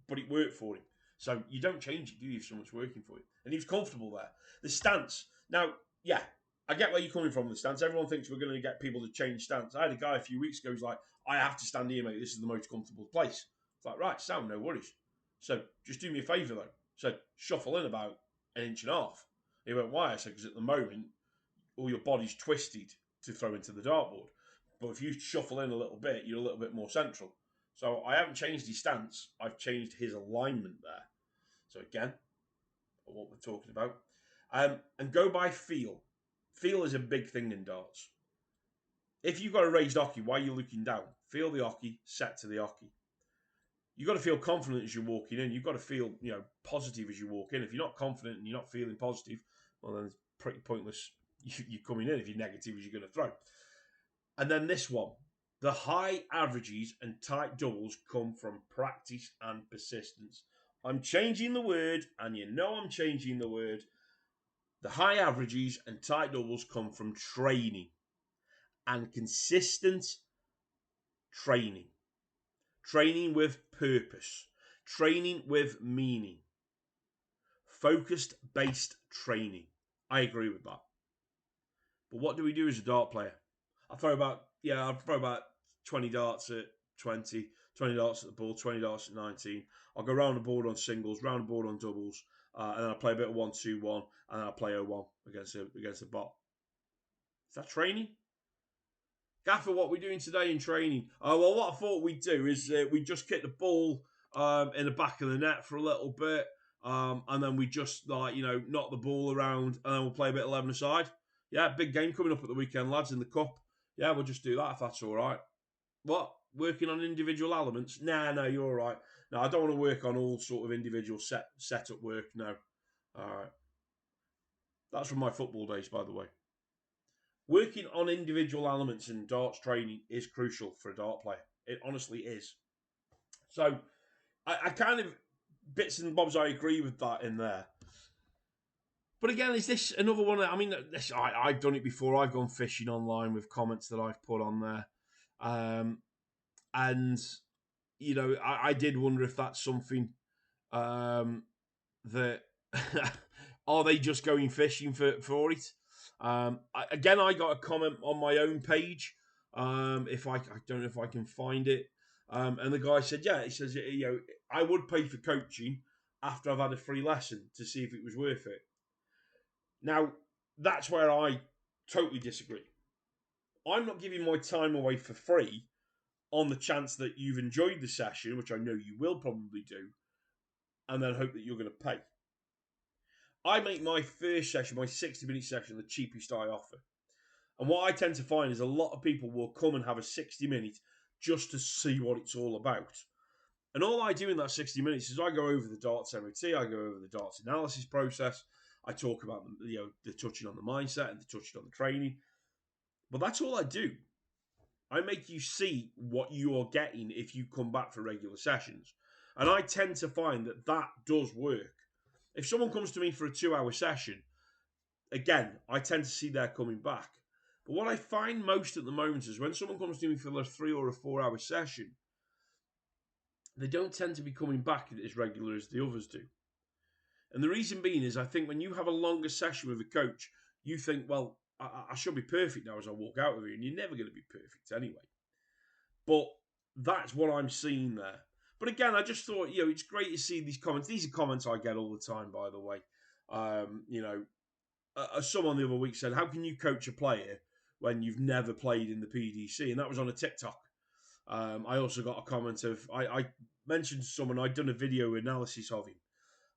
but it worked for him. So you don't change it, do you, if someone's working for you? And he was comfortable there. The stance. Now, yeah, I get where you're coming from with the stance. Everyone thinks we're going to get people to change stance. I had a guy a few weeks ago who's like, I have to stand here, mate. This is the most comfortable place. It's like, right, sound, no worries. So just do me a favour, though. So shuffle in about 1.5 inches. He went, why? I said, because at the moment, all your body's twisted to throw into the dartboard. But if you shuffle in a little bit, you're a little bit more central. So I haven't changed his stance. I've changed his alignment there. So again, what we're talking about. And go by feel. Feel is a big thing in darts. If you've got a raised hockey, why are you looking down? Feel the hockey, set to the hockey. You've got to feel confident as you're walking in. You've got to feel, positive as you walk in. If you're not confident and you're not feeling positive, well, then it's pretty pointless you coming in if you're negative as you're going to throw. And then this one. The high averages and tight doubles come from practice and persistence. I'm changing the word, and you know I'm changing the word. The high averages and tight doubles come from training and consistent training. Training with purpose. Training with meaning. Focused-based training. I agree with that. But what do we do as a dart player? I throw about 20 darts at 20, 20 darts at the ball, 20 darts at 19. I'll go round the board on singles, round the board on doubles, and then I'll play a bit of 1-2-1, and then I'll play 0-1 against a bot. Is that training? Gaffer, what are we doing today in training? Well, what I thought we'd do is we just kick the ball in the back of the net for a little bit, and then we just knock the ball around, and then we'll play a bit of 11-a-side. Yeah, big game coming up at the weekend, lads, in the cup. Yeah, we'll just do that if that's all right. What? Working on individual elements? No, you're all right. No, I don't want to work on all sort of individual setup work. No. All right. That's from my football days, by the way. Working on individual elements in darts training is crucial for a dart player. It honestly is. So, I kind of, bits and bobs, I agree with that in there. But again, is this another one? I mean, I've done it before. I've gone fishing online with comments that I've put on there. And, I did wonder if that's something that... are they just going fishing for it? I got a comment on my own page. If I don't know if I can find it. And the guy said, yeah, he says, I would pay for coaching after I've had a free lesson to see if it was worth it. Now, that's where I totally disagree. I'm not giving my time away for free on the chance that you've enjoyed the session, which I know you will probably do, and then hope that you're going to pay. I make my first session, my 60-minute session, the cheapest I offer. And what I tend to find is a lot of people will come and have a 60-minute just to see what it's all about. And all I do in that 60 minutes is I go over the darts MOT, I go over the darts analysis process, I talk about the touching on the mindset and the touching on the training. But that's all I do. I make you see what you are getting if you come back for regular sessions. And I tend to find that does work. If someone comes to me for a 2-hour session, again, I tend to see they're coming back. But what I find most at the moment is when someone comes to me for a 3 or a 4-hour session, they don't tend to be coming back as regular as the others do. And the reason being is I think when you have a longer session with a coach, you think, well, I should be perfect now as I walk out of here, and you're never going to be perfect anyway. But that's what I'm seeing there. But again, I just thought, it's great to see these comments. These are comments I get all the time, by the way. Someone the other week said, how can you coach a player when you've never played in the PDC? And that was on a TikTok. I also got a comment of, I mentioned to someone I'd done a video analysis of him.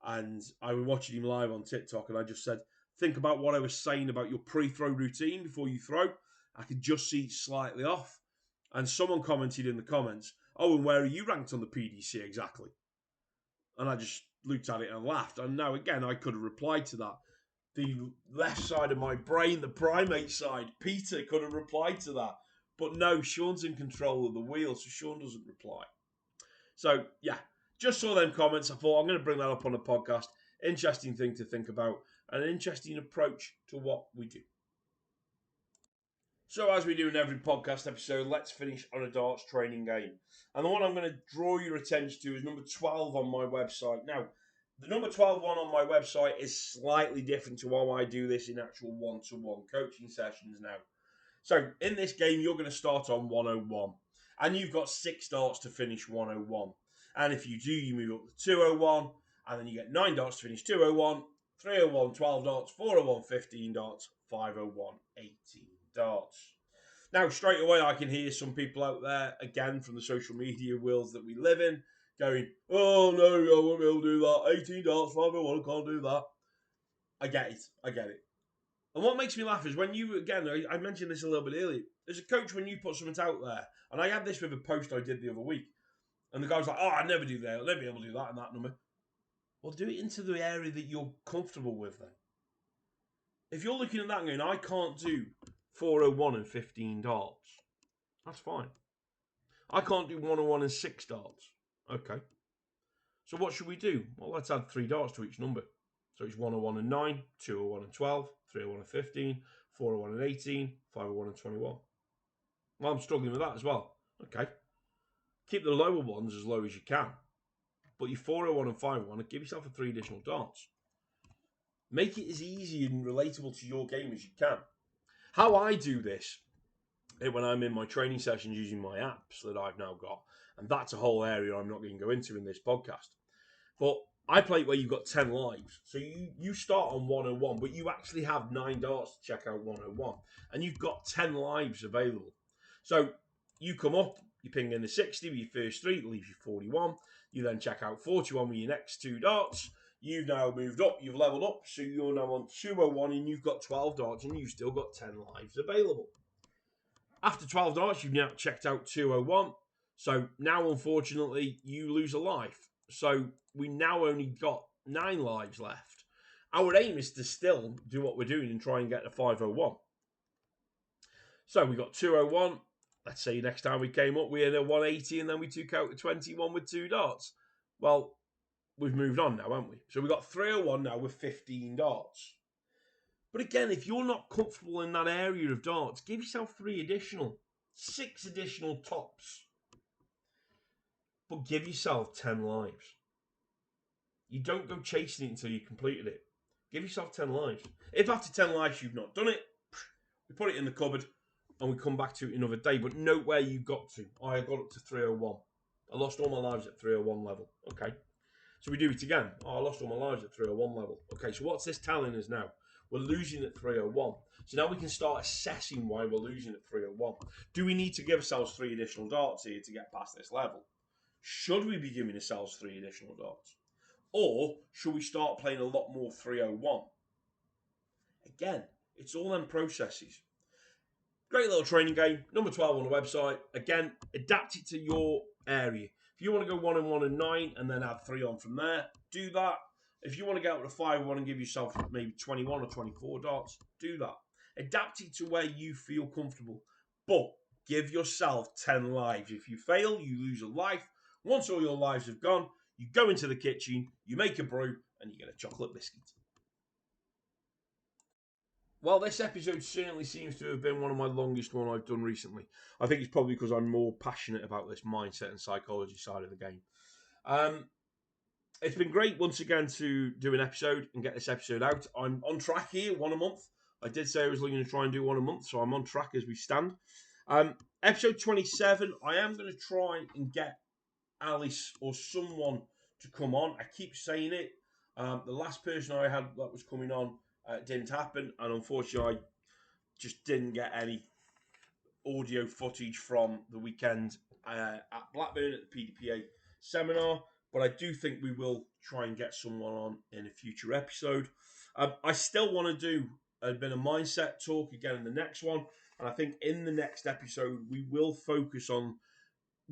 And I was watching him live on TikTok, and I just said, think about what I was saying about your pre-throw routine before you throw. I could just see it slightly off. And someone commented in the comments, oh, and where are you ranked on the PDC exactly? And I just looked at it and laughed. And now, again, I could have replied to that. The left side of my brain, the primate side, Peter could have replied to that. But no, Sean's in control of the wheel, so Sean doesn't reply. So, yeah. Just saw them comments. I thought I'm going to bring that up on the podcast. Interesting thing to think about. And an interesting approach to what we do. So as we do in every podcast episode, let's finish on a darts training game. And the one I'm going to draw your attention to is number 12 on my website. Now, the number 12 one on my website is slightly different to how I do this in actual one-to-one coaching sessions now. So in this game, you're going to start on 101. And you've got 6 darts to finish 101. And if you do, you move up to 201, and then you get 9 darts to finish 201, 301, 12 darts, 401, 15 darts, 501, 18 darts. Now, straight away, I can hear some people out there, again, from the social media worlds that we live in, going, oh, no, I won't be able to do that. 18 darts, 501, I can't do that. I get it. And what makes me laugh is when you, again, I mentioned this a little bit earlier, as a coach, when you put something out there, and I had this with a post I did the other week, and the guy was like, oh, I never do that. I'll never be able to do that and that number. Well, do it into the area that you're comfortable with then. If you're looking at that and going, I can't do 401 and 15 darts, that's fine. I can't do 101 and 6 darts. Okay. So what should we do? Well, let's add 3 darts to each number. So it's 101 and 9, 201 and 12, 301 and 15, 401 and 18, 501 and 21. Well, I'm struggling with that as well. Okay. Keep the lower ones as low as you can. But your 401 and 501, give yourself 3 additional darts. Make it as easy and relatable to your game as you can. How I do this, when I'm in my training sessions using my apps that I've now got, and that's a whole area I'm not going to go into in this podcast. But I play it where you've got 10 lives. So you start on 101, but you actually have 9 darts to check out 101. And you've got 10 lives available. So you come up, you ping in the 60 with your first 3, it leaves you 41. You then check out 41 with your next 2 darts. You've now moved up, you've leveled up, so you're now on 201 and you've got 12 darts and you've still got 10 lives available. After 12 darts, you've now checked out 201. So now, unfortunately, you lose a life. So we now only got 9 lives left. Our aim is to still do what we're doing and try and get to 501. So we got 201. Let's say next time we came up, we had a 180 and then we took out a 21 with 2 darts. Well, we've moved on now, haven't we? So we've got 301 now with 15 darts. But again, if you're not comfortable in that area of darts, give yourself 3 additional, 6 additional tops. But give yourself 10 lives. You don't go chasing it until you completed it. Give yourself 10 lives. If after 10 lives you've not done it, we put it in the cupboard and we come back to it another day. But note where you got to. I got up to 301. I lost all my lives at 301 level. Okay. So we do it again. Oh, I lost all my lives at 301 level. Okay, so what's this telling us now? We're losing at 301. So now we can start assessing why we're losing at 301. Do we need to give ourselves 3 additional darts here to get past this level? Should we be giving ourselves 3 additional darts? Or should we start playing a lot more 301? Again, it's all them processes. Great little training game. Number 12 on the website. Again, adapt it to your area. If you want to go 1-1 and 9 and then add 3 on from there, do that. If you want to get up to 5-1 and give yourself maybe 21 or 24 darts, do that. Adapt it to where you feel comfortable. But give yourself 10 lives. If you fail, you lose a life. Once all your lives have gone, you go into the kitchen, you make a brew, and you get a chocolate biscuit. Well, this episode certainly seems to have been one of my longest one I've done recently. I think it's probably because I'm more passionate about this mindset and psychology side of the game. It's been great once again to do an episode and get this episode out. I'm on track here, one a month. I did say I was looking to try and do one a month, so I'm on track as we stand. Episode 27, I am going to try and get Alice or someone to come on. I keep saying it. The last person I had that was coming on didn't happen, and unfortunately, I just didn't get any audio footage from the weekend at Blackburn at the PDPA seminar. But I do think we will try and get someone on in a future episode. I still want to do a bit of mindset talk again in the next one, and I think in the next episode we will focus on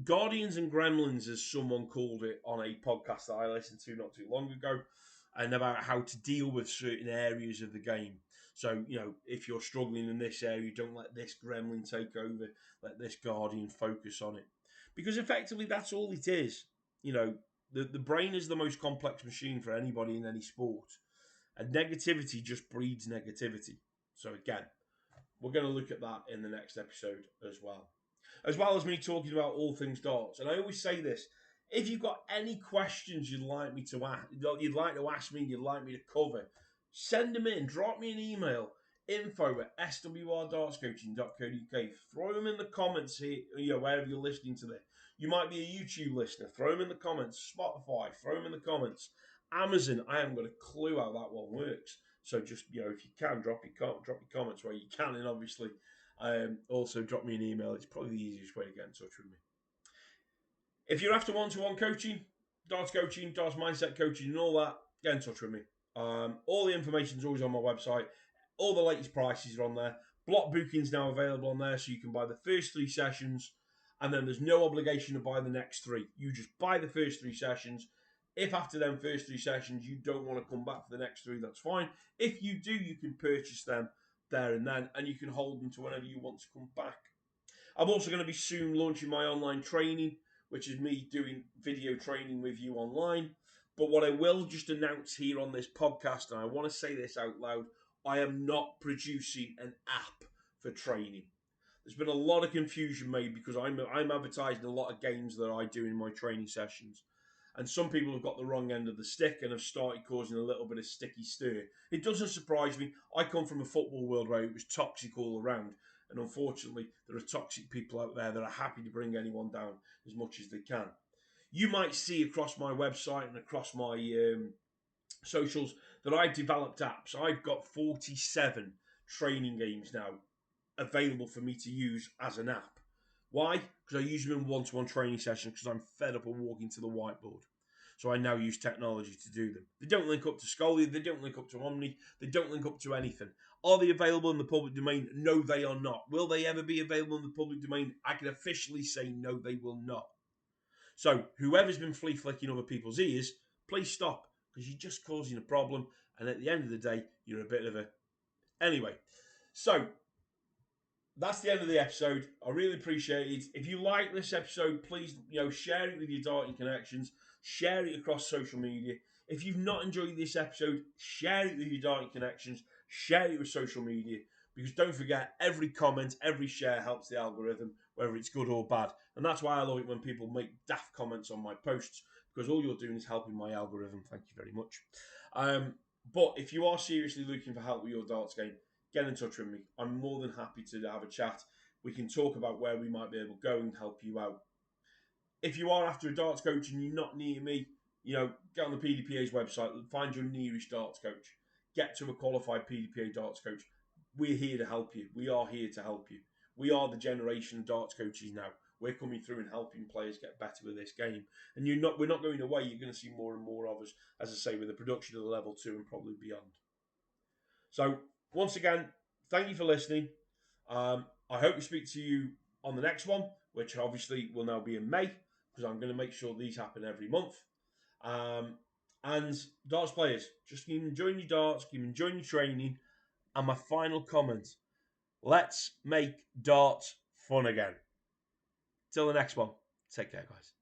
Guardians and Gremlins, as someone called it on a podcast that I listened to not too long ago, and about how to deal with certain areas of the game. So, if you're struggling in this area, don't let this gremlin take over. Let this Guardian focus on it. Because effectively, that's all it is. The brain is the most complex machine for anybody in any sport. And negativity just breeds negativity. So again, we're going to look at that in the next episode as well. As well as me talking about all things darts. And I always say this, if you've got any questions you'd like me to ask, you'd like to ask me, you'd like me to cover, send them in, drop me an email, info@swrdartscoaching.co.uk. Throw them in the comments here, wherever you're listening to this. You might be a YouTube listener, throw them in the comments. Spotify, throw them in the comments. Amazon, I haven't got a clue how that one works. So just, if you can, drop your comments where you can, and obviously also drop me an email. It's probably the easiest way to get in touch with me. If you're after one-to-one coaching, darts mindset coaching and all that, get in touch with me. All the information is always on my website. All the latest prices are on there. Block booking's now available on there, so you can buy the first 3 sessions, and then there's no obligation to buy the next 3. You just buy the first 3 sessions. If after them first 3 sessions you don't want to come back for the next 3, that's fine. If you do, you can purchase them there and then, and you can hold them to whenever you want to come back. I'm also going to be soon launching my online training, which is me doing video training with you online. But what I will just announce here on this podcast, and I want to say this out loud, I am not producing an app for training. There's been a lot of confusion made because I'm advertising a lot of games that I do in my training sessions. And some people have got the wrong end of the stick and have started causing a little bit of sticky stir. It doesn't surprise me. I come from a football world where it was toxic all around. And unfortunately, there are toxic people out there that are happy to bring anyone down as much as they can. You might see across my website and across my socials that I've developed apps. I've got 47 training games now available for me to use as an app. Why? Because I use them in one-to-one training sessions because I'm fed up of walking to the whiteboard. So I now use technology to do them. They don't link up to Scully. They don't link up to Omni. They don't link up to anything. Are they available in the public domain? No, they are not. Will they ever be available in the public domain? I can officially say no, they will not. So whoever's been flea flicking other people's ears, please stop, because you're just causing a problem. And at the end of the day, you're a bit of a... Anyway, so that's the end of the episode. I really appreciate it. If you like this episode, please, share it with your darting connections. Share it across social media. If you've not enjoyed this episode, share it with your darting connections. Share it with social media. Because don't forget, every comment, every share helps the algorithm, whether it's good or bad. And that's why I love it when people make daft comments on my posts, because all you're doing is helping my algorithm. Thank you very much. But if you are seriously looking for help with your darts game, get in touch with me. I'm more than happy to have a chat. We can talk about where we might be able to go and help you out. If you are after a darts coach and you're not near me, get on the PDPA's website, find your nearest darts coach. Get to a qualified PDPA darts coach. We're here to help you. We are here to help you. We are the generation of darts coaches now. We're coming through and helping players get better with this game. And we're not going away. You're going to see more and more of us, as I say, with the production of the level 2 and probably beyond. So, once again, thank you for listening. I hope to speak to you on the next one, which obviously will now be in May, because I'm going to make sure these happen every month. And darts players, just keep enjoying your darts, keep enjoying your training. And my final comment, let's make darts fun again. Till the next one, take care, guys.